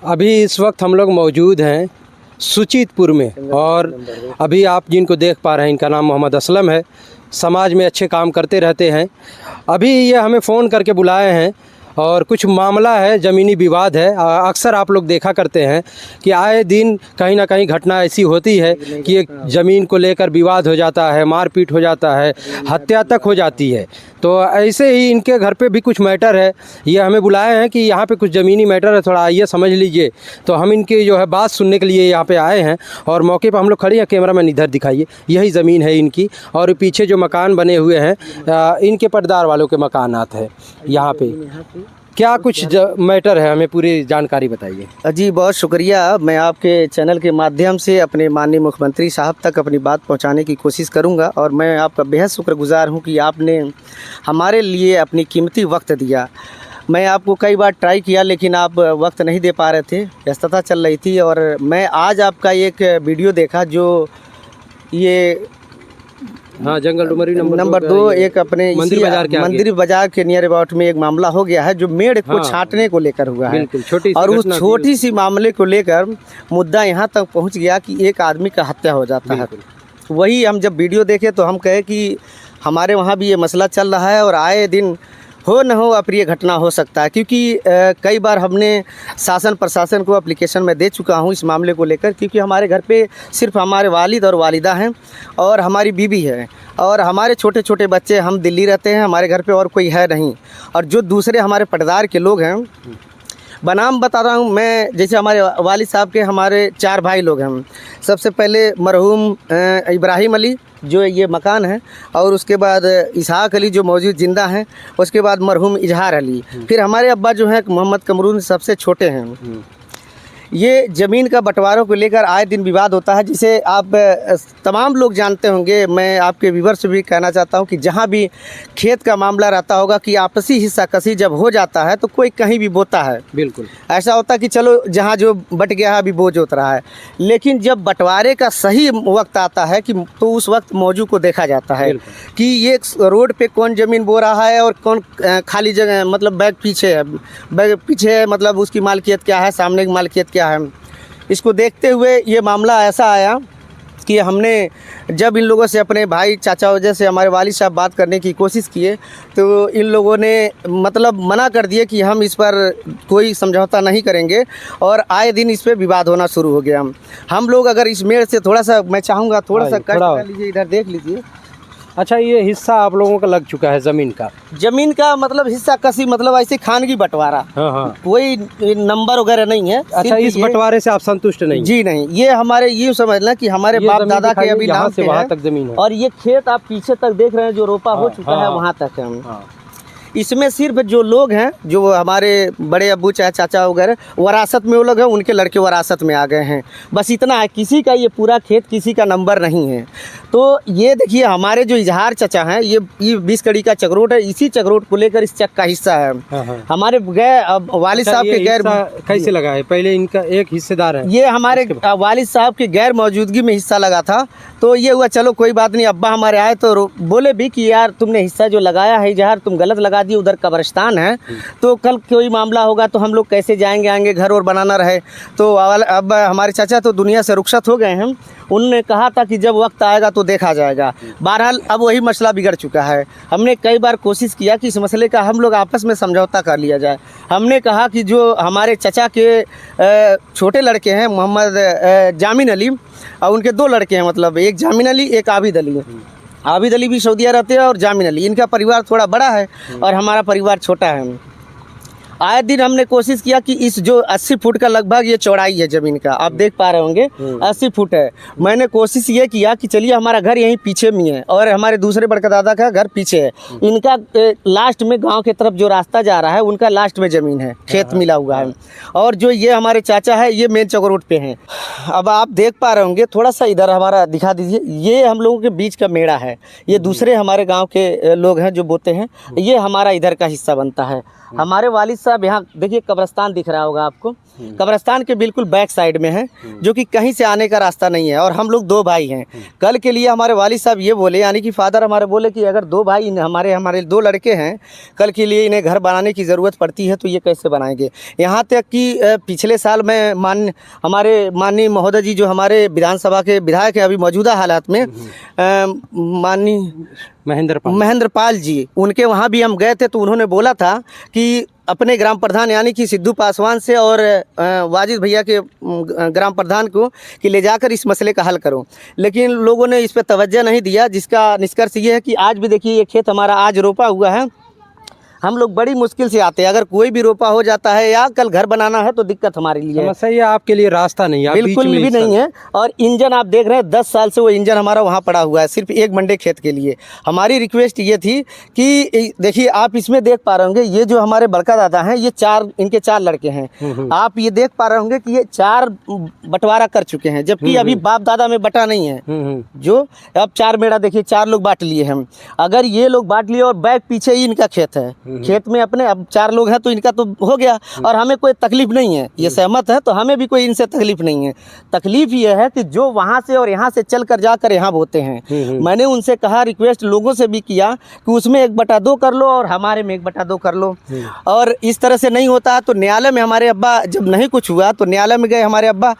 अभी इस वक्त हम लोग मौजूद हैं सुचितपुर में और अभी आप जिनको देख पा रहे हैं इनका नाम मोहम्मद असलम है। समाज में अच्छे काम करते रहते हैं। अभी ये हमें फ़ोन करके बुलाए हैं और कुछ मामला है, ज़मीनी विवाद है। अक्सर आप लोग देखा करते हैं कि आए दिन कहीं ना कहीं घटना ऐसी होती है कि एक ज़मीन को लेकर विवाद हो जाता है, मारपीट हो जाता है, हत्या तक हो जाती है। तो ऐसे ही इनके घर पे भी कुछ मैटर है। ये हमें बुलाए हैं कि यहाँ पे कुछ ज़मीनी मैटर है, थोड़ा आइए समझ लीजिए। तो हम इनकी जो है बात सुनने के लिए यहाँ पे आए हैं और मौके पर हम लोग खड़े हैं। कैमरामैन इधर दिखाइए, यही ज़मीन है इनकी और पीछे जो मकान बने हुए हैं इनके पटदार वालों के मकानात है। यहाँ पे क्या कुछ मैटर है, हमें पूरी जानकारी बताइए। जी बहुत शुक्रिया। मैं आपके चैनल के माध्यम से अपने माननीय मुख्यमंत्री साहब तक अपनी बात पहुंचाने की कोशिश करूंगा और मैं आपका बेहद शुक्रगुजार हूं कि आपने हमारे लिए अपनी कीमती वक्त दिया। मैं आपको कई बार ट्राई किया लेकिन आप वक्त नहीं दे पा रहे थे, व्यस्तता चल रही थी। और मैं आज आपका एक वीडियो देखा जो ये हाँ, जंगल डुमरी नंबर 2 एक अपने मंदिर बाजार के नियर अबाउट में एक मामला हो गया है जो मेड़ को छांटने को लेकर हुआ है। और उस छोटी सी मामले को लेकर मुद्दा यहाँ तक पहुँच गया कि एक आदमी का हत्या हो जाता है। वही हम जब वीडियो देखे तो हम कहे कि हमारे वहाँ भी ये मसला चल रहा है और आए दिन हो न हो अप्रिय घटना हो सकता है। क्योंकि कई बार हमने शासन प्रशासन को एप्लीकेशन में दे चुका हूं इस मामले को लेकर, क्योंकि हमारे घर पे सिर्फ हमारे वालिद और वालिदा हैं और हमारी बीवी है और हमारे छोटे छोटे बच्चे। हम दिल्ली रहते हैं, हमारे घर पे और कोई है नहीं। और जो दूसरे हमारे पटदार के लोग हैं, बनाम बता रहा हूँ मैं, जैसे हमारे वालिद साहब के हमारे 4 भाई लोग हैं। सबसे पहले मरहूम इब्राहिम अली जो ये मकान है, और उसके बाद इसहाक अली जो मौजूद ज़िंदा हैं, उसके बाद मरहूम इजहार अली, फिर हमारे अब्बा जो हैं मोहम्मद कमरून सबसे छोटे हैं। ये ज़मीन का बंटवारों को लेकर आए दिन विवाद होता है, जिसे आप तमाम लोग जानते होंगे। मैं आपके व्यूअर्स से भी कहना चाहता हूं कि जहां भी खेत का मामला रहता होगा कि आपसी हिस्सा कसी जब हो जाता है तो कोई कहीं भी बोता है। बिल्कुल ऐसा होता है कि चलो जहां जो बट गया है अभी बोझ जोत रहा है। लेकिन जब बंटवारे का सही वक्त आता है कि तो उस वक्त मौजू को देखा जाता है कि ये रोड पर कौन ज़मीन बो रहा है और कौन खाली जगह, मतलब बैग पीछे है, बैग पीछे है, मतलब उसकी मालकियत क्या है, सामने की मालकियत क्या है। इसको देखते हुए ये मामला ऐसा आया कि हमने जब इन लोगों से, अपने भाई चाचा वजह से हमारे वालिद साहब बात करने की कोशिश किए तो इन लोगों ने मतलब मना कर दिए कि हम इस पर कोई समझौता नहीं करेंगे। और आए दिन इस पर विवाद होना शुरू हो गया। हम लोग अगर इस मेड़ से थोड़ा सा, मैं चाहूँगा थोड़ा सा कट कर लीजिए, इधर देख लीजिए। अच्छा, ये हिस्सा आप लोगों का लग चुका है ज़मीन का मतलब हिस्सा कसी, मतलब ऐसे खानगी बंटवारा। हाँ। कोई नंबर वगैरह नहीं है। अच्छा, इस बंटवारे से आप संतुष्ट नहीं? जी नहीं, ये हमारे ये समझना कि हमारे बाप दादा के अभी नाम से वहाँ तक ज़मीन है। और ये खेत आप पीछे तक देख रहे हैं जो रोपा हो चुका है, वहाँ तक है। इसमें सिर्फ जो लोग हैं, जो हमारे बड़े अब्बू चाहे चाचा वगैरह वरासत में वो लोग हैं, उनके लड़के वरासत में आ गए हैं, बस इतना है। किसी का ये पूरा खेत किसी का नंबर नहीं है। तो ये देखिए हमारे जो इजहार चाचा हैं, ये 20 कड़ी का चकरोट है। इसी चकरोट को लेकर इस चक का हिस्सा है। हमारे वालिद साहब के गैर कैसे लगा है? पहले इनका एक हिस्सेदार है, ये हमारे वालिद साहब की गैर मौजूदगी में हिस्सा लगा था। तो ये हुआ, चलो कोई बात नहीं। अब्बा हमारे आए तो बोले भी कि यार तुमने हिस्सा जो लगाया है इजहार, तुम गलत लगा दिए, उधर कब्रिस्तान है, तो कल कोई मामला होगा तो हम लोग कैसे जाएंगे, आएंगे, घर और बनाना रहे। तो अब हमारे चाचा तो दुनिया से रुखसत हो गए हैं। उन्होंने कहा था कि जब वक्त आएगा तो देखा जाएगा। बहरहाल अब वही मसला बिगड़ चुका है। हमने कई बार कोशिश किया कि इस मसले का हम लोग आपस में समझौता कर लिया जाए। हमने कहा कि जो हमारे चाचा के छोटे लड़के हैं मोहम्मद जामिन अली, और उनके 2 लड़के हैं, मतलब एक जामिन अली एक आबिद अली। आबिद अली भी सऊदीया रहते हैं और जामिन अली, इनका परिवार थोड़ा बड़ा है और हमारा परिवार छोटा है। आए दिन हमने कोशिश किया कि इस जो 80 फुट का लगभग ये चौड़ाई है ज़मीन का, आप देख पा रहे होंगे 80 फुट है। मैंने कोशिश ये किया कि चलिए हमारा घर यहीं पीछे में है और हमारे दूसरे बड़का दादा का घर पीछे है। इनका लास्ट में गांव की तरफ जो रास्ता जा रहा है उनका लास्ट में ज़मीन है, खेत मिला हुआ है। और जो ये हमारे चाचा है ये मेन चौक रोड पे हैं। अब आप देख पा रहे होंगे, थोड़ा सा इधर हमारा दिखा दीजिए, ये हम लोगों के बीच का मेड़ा है। ये दूसरे हमारे गाँव के लोग हैं जो बोते हैं, ये हमारा इधर का हिस्सा बनता है। हमारे वालिद साहब, यहाँ देखिए कब्रिस्तान दिख रहा होगा आपको, कब्रिस्तान के बिल्कुल बैक साइड में है, जो कि कहीं से आने का रास्ता नहीं है। और हम लोग 2 भाई हैं। कल के लिए हमारे वालिद साहब ये बोले, यानी कि फादर हमारे बोले कि अगर 2 भाई हमारे 2 लड़के हैं, कल के लिए इन्हें घर बनाने की ज़रूरत पड़ती है तो ये कैसे बनाएंगे। यहाँ तक कि पिछले साल में हमारे माननीय महोदय जी जो हमारे विधानसभा के विधायक हैं अभी मौजूदा हालात में, माननीय महेंद्र पाल जी, उनके वहाँ भी हम गए थे तो उन्होंने बोला था कि अपने ग्राम प्रधान यानी कि सिद्धू पासवान से और वाजिद भैया के ग्राम प्रधान को कि ले जाकर इस मसले का हल करो, लेकिन लोगों ने इस पर तवज्जो नहीं दिया, जिसका निष्कर्ष ये है कि आज भी देखिए ये खेत हमारा आज रोपा हुआ है। हम लोग बड़ी मुश्किल से आते हैं, अगर कोई भी रोपा हो जाता है या कल घर बनाना है तो दिक्कत हमारे लिए है। समस्या ये आपके लिए रास्ता नहीं है, बिल्कुल भी नहीं है। और इंजन आप देख रहे हैं 10 साल से वो इंजन हमारा वहाँ पड़ा हुआ है, सिर्फ 1 मंडे खेत के लिए। हमारी रिक्वेस्ट ये थी कि देखिए आप इसमें देख पा रहे होंगे, ये जो हमारे बड़का दादा हैं ये इनके 4 लड़के हैं। आप ये देख पा रहे होंगे कि ये 4 बंटवारा कर चुके हैं, जबकि अभी बाप दादा में बटा नहीं है। जो अब 4 मेड़ा देखिए 4 लोग बांट लिए हम। अगर ये लोग बांट लिए और बैक पीछे ही इनका खेत है, खेत में अपने अब 4 लोग हैं तो इनका तो हो गया और हमें कोई तकलीफ नहीं है। ये सहमत है तो हमें भी कोई इनसे तकलीफ नहीं है। तकलीफ ये है कि जो वहाँ से और यहाँ से चल कर जाकर यहाँ बोते हैं। मैंने उनसे कहा, रिक्वेस्ट लोगों से भी किया कि उसमें 1/2 कर लो और हमारे में 1/2 कर लो। और इस तरह से नहीं होता तो न्यायालय में हमारे अब्बा जब नहीं कुछ हुआ तो न्यायालय में गए हमारे अब्बा,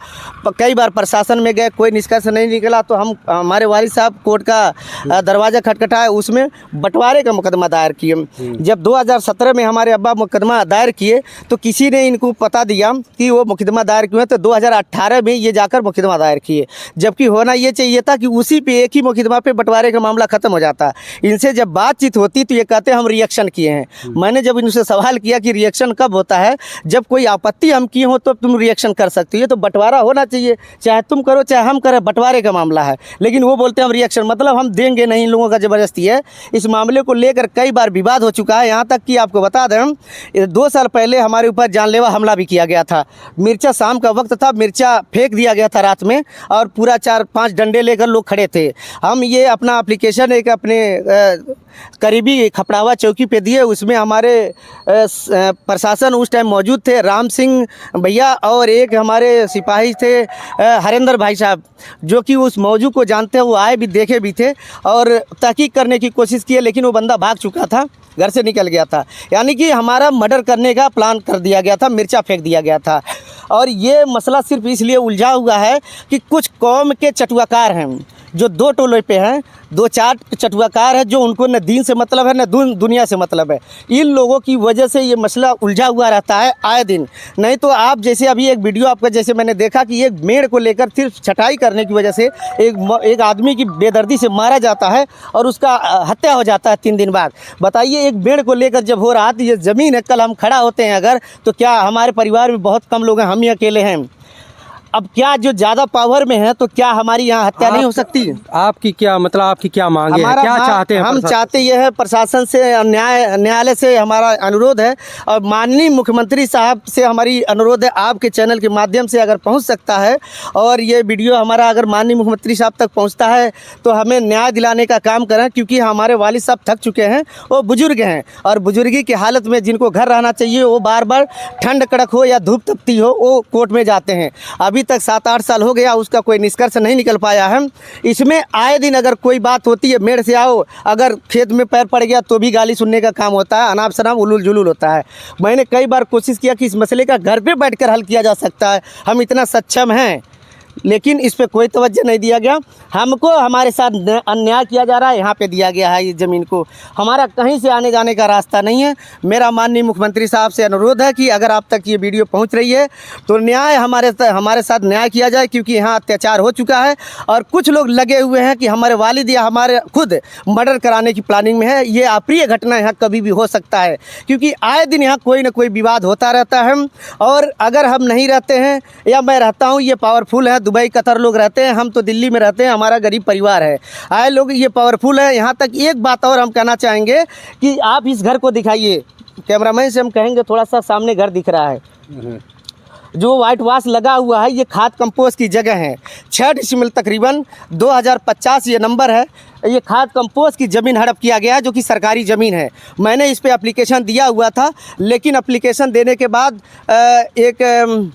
कई बार प्रशासन में गए, कोई निष्कर्ष नहीं निकला तो हम हमारे वालिद साहब कोर्ट का दरवाज़ा खटखटाए, उसमें बंटवारे का मुकदमा दायर किए। जब 2017 में हमारे अब्बा मुकदमा दायर किए तो किसी ने इनको पता दिया कि वो मुकदमा दायर क्यों है, तो 2018 में ये जाकर मुकदमा दायर किए, जबकि होना ये चाहिए था कि उसी पे एक ही मुकदमा पे बंटवारे का मामला ख़त्म हो जाता। इनसे जब बातचीत होती तो ये कहते हम रिएक्शन किए हैं। मैंने जब इनसे सवाल किया कि रिएक्शन कब होता है, जब कोई आपत्ति हम किए हो तो तुम रिएक्शन कर सकते हो, ये तो बंटवारा होना चाहिए, चाहे तुम करो चाहे हम करें, बंटवारे का मामला है। लेकिन वो बोलते हैं हम रिएक्शन, मतलब हम देंगे नहीं, इन लोगों का ज़बरदस्ती है। इस मामले को लेकर कई बार विवाद हो चुका है, यहाँ तक कि आपको बता दें 2 साल पहले हमारे ऊपर जानलेवा हमला भी किया गया था। मिर्चा शाम का वक्त था, मिर्चा फेंक दिया गया था रात में और पूरा 4-5 डंडे लेकर लोग खड़े थे। हम ये अपना एप्लीकेशन एक अपने करीबी खपड़ावा चौकी पे दिए, उसमें हमारे प्रशासन उस टाइम मौजूद थे, राम सिंह भैया और एक हमारे सिपाही थे हरेंद्र भाई साहब, जो कि उस मौजू को जानते हैं, वो आए भी देखे भी थे और तहकीक करने की कोशिश की, लेकिन वो बंदा भाग चुका था, घर से निकल गया था। यानी कि हमारा मर्डर करने का प्लान कर दिया गया था, मिर्चा फेंक दिया गया था। और ये मसला सिर्फ इसलिए उलझा हुआ है कि कुछ कौम के चटुआकार हैं जो 2 टोले पे हैं, 2-4 चटुआकार हैं जो उनको न दीन से मतलब है न दुनिया से मतलब है। इन लोगों की वजह से ये मसला उलझा हुआ रहता है आए दिन। नहीं तो आप जैसे अभी एक वीडियो आपका जैसे मैंने देखा कि एक मेड़ को लेकर सिर्फ छटाई करने की वजह से एक आदमी की बेदर्दी से मारा जाता है और उसका हत्या हो जाता है 3 दिन बाद। बताइए, एक मेड़ को लेकर जब हो रहा तो ये ज़मीन है, कल हम खड़ा होते हैं अगर, तो क्या हमारे परिवार में बहुत कम लोग हैं, हम ही अकेले हैं। अब क्या जो ज़्यादा पावर में है तो क्या हमारी यहाँ हत्या नहीं हो सकती? आपकी क्या मतलब, आपकी क्या मांग है, क्या चाहते हैं? हम चाहते ये है प्रशासन से, न्यायालय से हमारा अनुरोध है और माननीय मुख्यमंत्री साहब से हमारी अनुरोध है, आपके चैनल के माध्यम से अगर पहुँच सकता है और ये वीडियो हमारा अगर माननीय मुख्यमंत्री साहब तक पहुँचता है तो हमें न्याय दिलाने का काम करें, क्योंकि हमारे वालिद साहब थक चुके हैं, वो बुजुर्ग हैं और बुजुर्गी की हालत में जिनको घर रहना चाहिए वो बार बार ठंड कड़क हो या धूप तपती हो वो कोर्ट में जाते हैं। अभी तक 7-8 साल हो गया, उसका कोई निष्कर्ष नहीं निकल पाया है। इसमें आए दिन अगर कोई बात होती है, मेड़ से आओ, अगर खेत में पैर पड़ गया तो भी गाली सुनने का काम होता है, अनाप शनाप उलूल जुलूल होता है। मैंने कई बार कोशिश किया कि इस मसले का घर पे बैठकर हल किया जा सकता है, हम इतना सक्षम हैं, लेकिन इस पे कोई तवज्जो नहीं दिया गया। हमको हमारे साथ अन्याय किया जा रहा है, यहाँ पे दिया गया है ये ज़मीन को, हमारा कहीं से आने जाने का रास्ता नहीं है। मेरा माननीय मुख्यमंत्री साहब से अनुरोध है कि अगर आप तक ये वीडियो पहुँच रही है तो न्याय हमारे साथ न्याय किया जाए, क्योंकि यहाँ अत्याचार हो चुका है और कुछ लोग लगे हुए हैं कि हमारे वालिद या हमारे खुद मर्डर कराने की प्लानिंग में है। ये अप्रिय घटना यहाँ कभी भी हो सकता है, क्योंकि आए दिन यहाँ कोई ना कोई विवाद होता रहता है। और अगर हम नहीं रहते हैं या मैं रहता हूँ, ये पावरफुल है, दुबई कतर लोग रहते हैं, हम तो दिल्ली में रहते हैं, हमारा गरीब परिवार है, आए लोग ये पावरफुल है। यहाँ तक एक बात और हम कहना चाहेंगे कि आप इस घर को दिखाइए, कैमरामैन से हम कहेंगे थोड़ा सा सामने घर दिख रहा है, जो वाइट वाश लगा हुआ है, ये खाद कंपोस्ट की जगह है। 6 डिसमिल तकरीबन 2050 ये नंबर है। ये खाद कंपोस्ट की ज़मीन हड़प किया गया है, जो कि सरकारी ज़मीन है। मैंने इस पे एप्लीकेशन दिया हुआ था, लेकिन एप्लीकेशन देने के बाद एक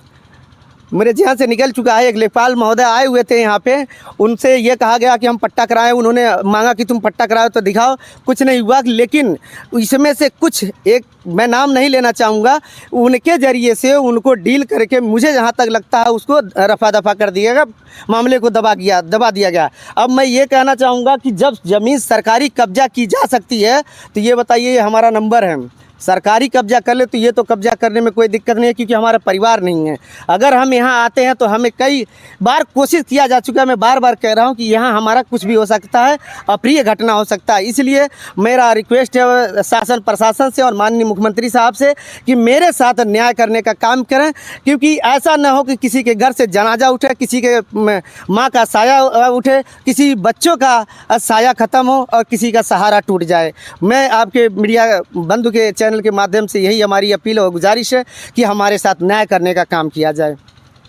मेरे ध्यान से निकल चुका है। एक लेखपाल महोदय आए हुए थे यहाँ पे, उनसे ये कहा गया कि हम पट्टा कराएं। उन्होंने मांगा कि तुम पट्टा कराओ तो दिखाओ, कुछ नहीं हुआ। लेकिन इसमें से कुछ एक, मैं नाम नहीं लेना चाहूँगा, उनके ज़रिए से उनको डील करके मुझे जहाँ तक लगता है उसको रफा दफा कर दिया गया, मामले को दबा दिया गया। अब मैं ये कहना चाहूँगा कि जब ज़मीन सरकारी कब्जा की जा सकती है तो ये बताइए, ये हमारा नंबर है। सरकारी कब्जा कर ले तो ये तो कब्जा करने में कोई दिक्कत नहीं है, क्योंकि हमारा परिवार नहीं है। अगर हम यहाँ आते हैं तो हमें कई बार कोशिश किया जा चुका है, मैं बार बार कह रहा हूँ कि यहाँ हमारा कुछ भी हो सकता है, अप्रिय घटना हो सकता है। इसलिए मेरा रिक्वेस्ट है शासन प्रशासन से और माननीय मुख्यमंत्री साहब से कि मेरे साथ न्याय करने का काम करें, क्योंकि ऐसा न हो कि किसी के घर से जनाजा उठे, किसी के माँ का साया उठे, किसी बच्चों का साया ख़त्म हो और किसी का सहारा टूट जाए। मैं आपके मीडिया बंधु के चैनल के माध्यम से यही हमारी अपील और गुजारिश है कि हमारे साथ न्याय करने का काम किया जाए।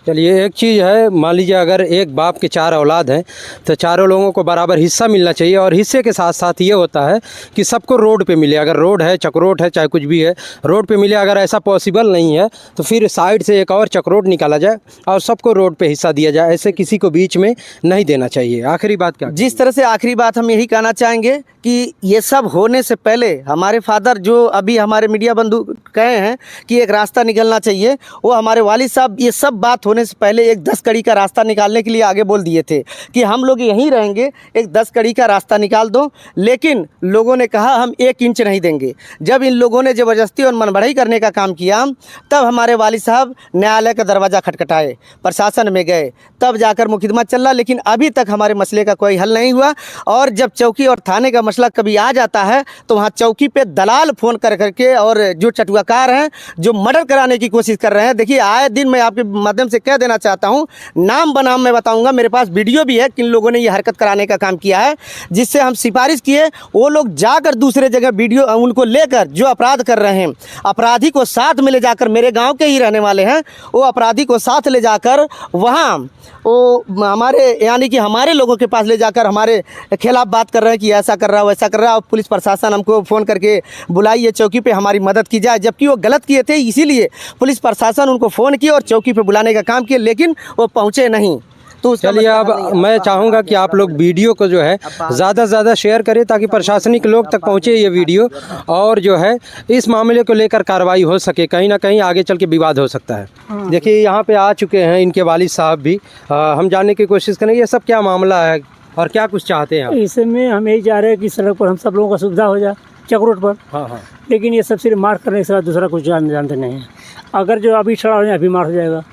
चलिए, एक चीज़ है, मान लीजिए अगर एक बाप के 4 औलाद हैं तो चारों लोगों को बराबर हिस्सा मिलना चाहिए, और हिस्से के साथ साथ ये होता है कि सबको रोड पे मिले। अगर रोड है, चक्रोट है, चाहे कुछ भी है, रोड पे मिले। अगर ऐसा पॉसिबल नहीं है तो फिर साइड से एक और चक्रोट निकाला जाए और सबको रोड पे हिस्सा दिया जाए। ऐसे किसी को बीच में नहीं देना चाहिए। आखिरी बात क्या? जिस तरह से आखिरी बात हम यही कहना चाहेंगे कि ये सब होने से पहले हमारे फादर, जो अभी हमारे मीडिया बंधु कहे हैं कि एक रास्ता निकलना चाहिए, वो हमारे वालिद साहब ये सब बात होने से पहले एक 10 कड़ी का रास्ता निकालने के लिए आगे बोल दिए थे कि हम लोग यहीं रहेंगे, एक 10 कड़ी का रास्ता निकाल दो। लेकिन लोगों ने कहा हम 1 इंच नहीं देंगे। जब इन लोगों ने ज़बरदस्ती और मनबढ़ाई करने का काम किया, तब हमारे वालिद साहब न्यायालय का दरवाज़ा खटखटाए, प्रशासन में गए, तब जाकर मुकदमा चल रहा। लेकिन अभी तक हमारे मसले का कोई हल नहीं हुआ। और जब चौकी और थाने का मसला कभी आ जाता है तो वहाँ चौकी पे दलाल फ़ोन कर करके, और जो चटुआकार हैं, जो मर्डर कराने की कोशिश कर रहे हैं। देखिए, आए दिन मैं आपके माध्यम से कह देना चाहता हूँ, नाम बनाम मैं बताऊँगा, मेरे पास वीडियो भी है किन लोगों ने ये हरकत कराने का काम किया है, जिससे हम सिफारिश किए वो लोग जाकर दूसरे जगह वीडियो उनको लेकर, जो अपराध कर रहे हैं, अपराधी को साथ में ले जाकर, मेरे गाँव के ही रहने वाले हैं, वो अपराधी को साथ ले जाकर वहाँ वो हमारे, यानी कि हमारे लोगों के पास ले जाकर हमारे खिलाफ बात कर रहे हैं कि ऐसा कर रहा है, वैसा कर रहा है। और पुलिस प्रशासन हमको फ़ोन करके बुलाइए चौकी पे, हमारी मदद की जाए, जबकि वो गलत किए थे। इसीलिए पुलिस प्रशासन उनको फ़ोन किया और चौकी पे बुलाने का काम किया, लेकिन वो पहुँचे नहीं। तो चलिए, अब मैं चाहूँगा कि आप लोग वीडियो को जो है ज़्यादा से ज़्यादा शेयर करें, ताकि प्रशासनिक लोग तक पहुँचे ये वीडियो, और जो है इस मामले को लेकर कार्रवाई हो सके। कहीं ना कहीं आगे चल के विवाद हो सकता है। देखिए, यहाँ पे आ चुके हैं इनके वालिद साहब भी। हम जानने की कोशिश करेंगे ये सब क्या मामला है और क्या कुछ चाहते हैं आप? इसमें हम यही चाह रहे हैं कि सड़क पर हम सब लोगों का सुविधा हो जाए, चक रोड पर। हाँ। लेकिन ये सब सिर्फ मार करने के साथ दूसरा कुछ जानते नहीं है। अगर जो अभी छड़ा हो जाए, अभी मार हो जाएगा।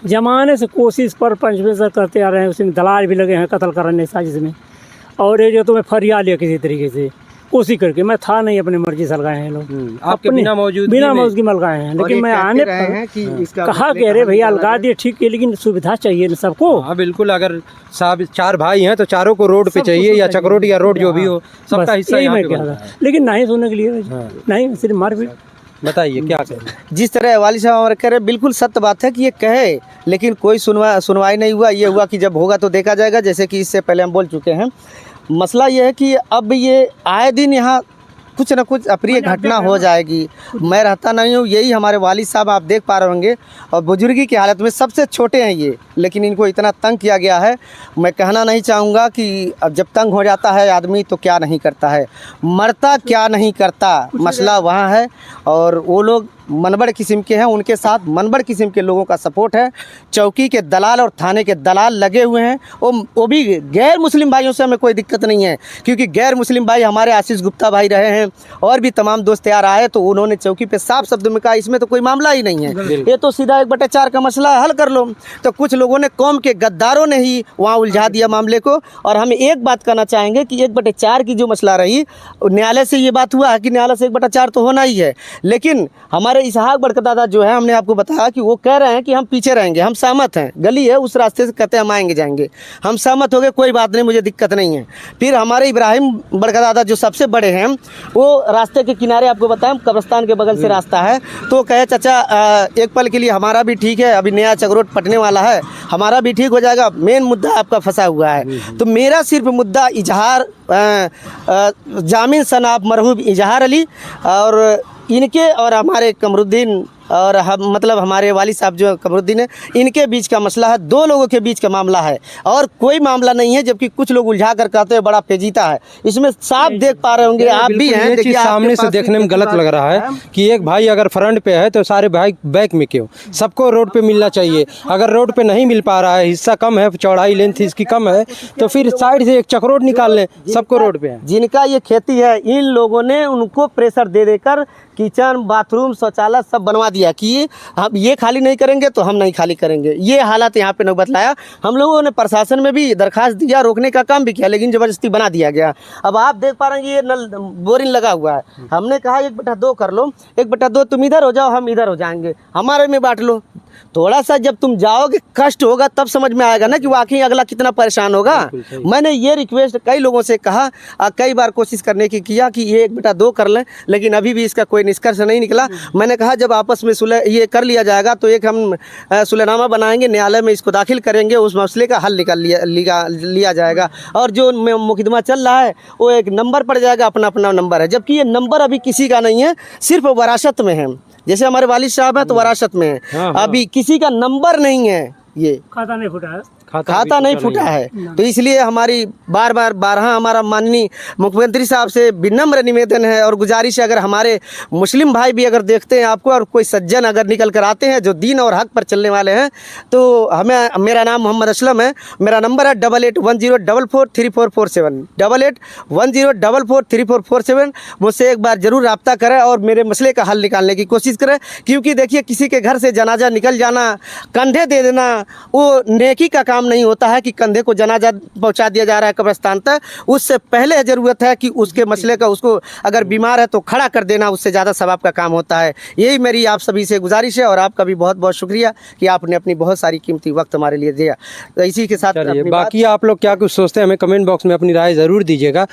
जमाने से कोशिश पर पंचमेश्वर करते आ रहे हैं, उसमें दलाल भी लगे हैं कत्ल करने साजिश में। और ये जो तुम्हें फरिया लिया किसी तरीके से कोशिश करके, मैं था नहीं, अपनी मर्जी से लगाए हैं लोग, आपके बिना मौजूदगी में लगाए हैं। लेकिन मैं आने पर कहा कि अरे भैया अलगा दिए, ठीक है, लेकिन सुविधा चाहिए ना सबको। हाँ बिल्कुल, अगर साहब 4 भाई हैं तो चारों को रोड पे चाहिए, या चक्रोट या रोड जो भी हो, सबका हिस्सा यहाँ पे बनता है। लेकिन नहीं सुनने के लिए नहीं, सिर्फ मारपीट। बताइए क्या करें? जिस तरह वाली साहब हमारे कह रहे, बिल्कुल सत्य बात है कि ये कहे, लेकिन कोई सुनवाई नहीं हुआ। ये हुआ कि जब होगा तो देखा जाएगा, जैसे कि इससे पहले हम बोल चुके हैं। मसला ये है कि अब ये आए दिन यहाँ कुछ न कुछ अप्रिय घटना हो जाएगी। मैं रहता नहीं हूँ, यही हमारे वालिद साहब आप देख पा रहे होंगे, और बुजुर्गी की हालत में सबसे छोटे हैं ये, लेकिन इनको इतना तंग किया गया है। मैं कहना नहीं चाहूँगा कि अब जब तंग हो जाता है आदमी तो क्या नहीं करता है, मरता क्या नहीं करता, मसला वहाँ है। और वो लोग मनबड़ किस्म के हैं, उनके साथ मनबड़ किस्म के लोगों का सपोर्ट है। चौकी के दलाल और थाने के दलाल लगे हुए हैं। वो भी गैर मुस्लिम भाइयों से हमें कोई दिक्कत नहीं है, क्योंकि गैर मुस्लिम भाई हमारे आशीष गुप्ता भाई रहे हैं, और भी तमाम दोस्त यार आए, तो उन्होंने चौकी पे साफ शब्द में कहा इसमें तो कोई मामला ही नहीं है, ये तो सीधा 1/4 का मसला हल कर लो। तो कुछ लोगों ने, कौम के गद्दारों ने ही वहाँ उलझा दिया मामले को। और हम एक बात कहना चाहेंगे कि 1/4 की जो मसला रही, न्यायालय से ये बात हुआ है कि न्यायालय से 1/4 तो होना ही है, लेकिन हमारे इसहाक बड़कदादा जो है, हमने आपको बताया कि वो कह रहे हैं कि हम पीछे रहेंगे। हम सहमत हैं, गली है उस रास्ते से, कहते हैं हम आएंगे जाएंगे, हम सहमत हो गए, कोई बात नहीं, मुझे दिक्कत नहीं है। फिर हमारे इब्राहिम बड़कदादा जो सबसे बड़े हैं, वो रास्ते के किनारे, आपको बताएं कब्रिस्तान के बगल से रास्ता है, तो कहे चाचा एक पल के लिए हमारा भी ठीक है, अभी नया चकरोट पटने वाला है, हमारा भी ठीक हो जाएगा, मेन मुद्दा आपका फंसा हुआ है। तो मेरा सिर्फ मुद्दा इजहार जामिन सनाब मरहूब इजहार अली और इनके और हमारे कमरुद्दीन और हम मतलब हमारे वालिद साहब जो कमरुद्दीन है, इनके बीच का मसला है, दो लोगों के बीच का मामला है और कोई मामला नहीं है। जबकि कुछ लोग उलझा कर कहते हैं बड़ा पेचीदा है, इसमें साफ देख पा रहे होंगे आप भी हैं। ये चीज़ सामने से देखने में गलत लग रहा है कि एक भाई अगर फ्रंट पे है तो सारे भाई बैक में क्यों? सबको रोड पे मिलना चाहिए। अगर रोड पे नहीं मिल पा रहा है, हिस्सा कम है, चौड़ाई लेंथ इसकी कम है, तो फिर साइड से एक चक्रोड निकाल लें, सबको रोड पे है। जिनका ये खेती है, इन लोगों ने उनको प्रेशर दे देकर किचन, बाथरूम, शौचालय सब बनवा दिया कि हम ये खाली नहीं करेंगे तो हम नहीं खाली करेंगे। ये हालात यहाँ पे नौबत लाया। हम लोगों ने प्रशासन में भी दरखास्त दिया, रोकने का काम भी किया, लेकिन ज़बरदस्ती बना दिया गया। अब आप देख पा रहे हैं ये नल बोरिंग लगा हुआ है। हमने कहा 1/2 कर लो, 1/2 तुम इधर हो जाओ, हम इधर हो जाएंगे, हमारे में बांट लो। थोड़ा सा जब तुम जाओगे, कष्ट होगा, तब समझ में आएगा ना कि वाकई अगला कितना परेशान होगा। मैंने ये रिक्वेस्ट कई लोगों से कहा, कई बार कोशिश करने की किया कि ये 1/2 कर लें, लेकिन अभी भी इसका कोई निष्कर्ष नहीं निकला। मैंने कहा जब आपस में सुलह ये कर लिया जाएगा तो एक हम सुलहनामा बनाएंगे, न्यायालय में इसको दाखिल करेंगे, उस मसले का हल निकाल लिया जाएगा। और जो मुकदमा चल रहा है वो एक नंबर पड़ जाएगा, अपना अपना नंबर है, जबकि ये नंबर अभी किसी का नहीं है, सिर्फ वरासत में है। जैसे हमारे वालिद साहब हैं तो वरासत में है, अभी किसी का नंबर नहीं है, ये खाता नहीं फुटा है, खाता नहीं फूटा है। तो इसलिए हमारी बार हमारा माननीय मुख्यमंत्री साहब से विनम्र निवेदन है और गुजारिश है, अगर हमारे मुस्लिम भाई भी अगर देखते हैं आपको और कोई सज्जन अगर निकल कर आते हैं जो दीन और हक पर चलने वाले हैं, तो हमें, मेरा नाम मोहम्मद असलम है, मेरा नंबर है 8810443447, 8810443447। मुझसे एक बार ज़रूर रब्ता करें और मेरे मसले का हल निकालने की कोशिश करें। क्योंकि देखिए, किसी के घर से जनाजा निकल जाना, कंधे दे देना, वो नेकी का काम नहीं होता है कि कंधे को जनाजा पहुंचा दिया जा रहा है कब्रिस्तान तक। उससे पहले ज़रूरत है कि उसके मसले का, उसको अगर बीमार है तो खड़ा कर देना, उससे ज़्यादा सवाब का काम होता है। यही मेरी आप सभी से गुजारिश है और आपका भी बहुत बहुत शुक्रिया कि आपने अपनी बहुत सारी कीमती वक्त हमारे लिए दिया। तो इसी के साथ बाकी आप लोग क्या कुछ सोचते हैं, हमें कमेंट बॉक्स में अपनी राय ज़रूर दीजिएगा।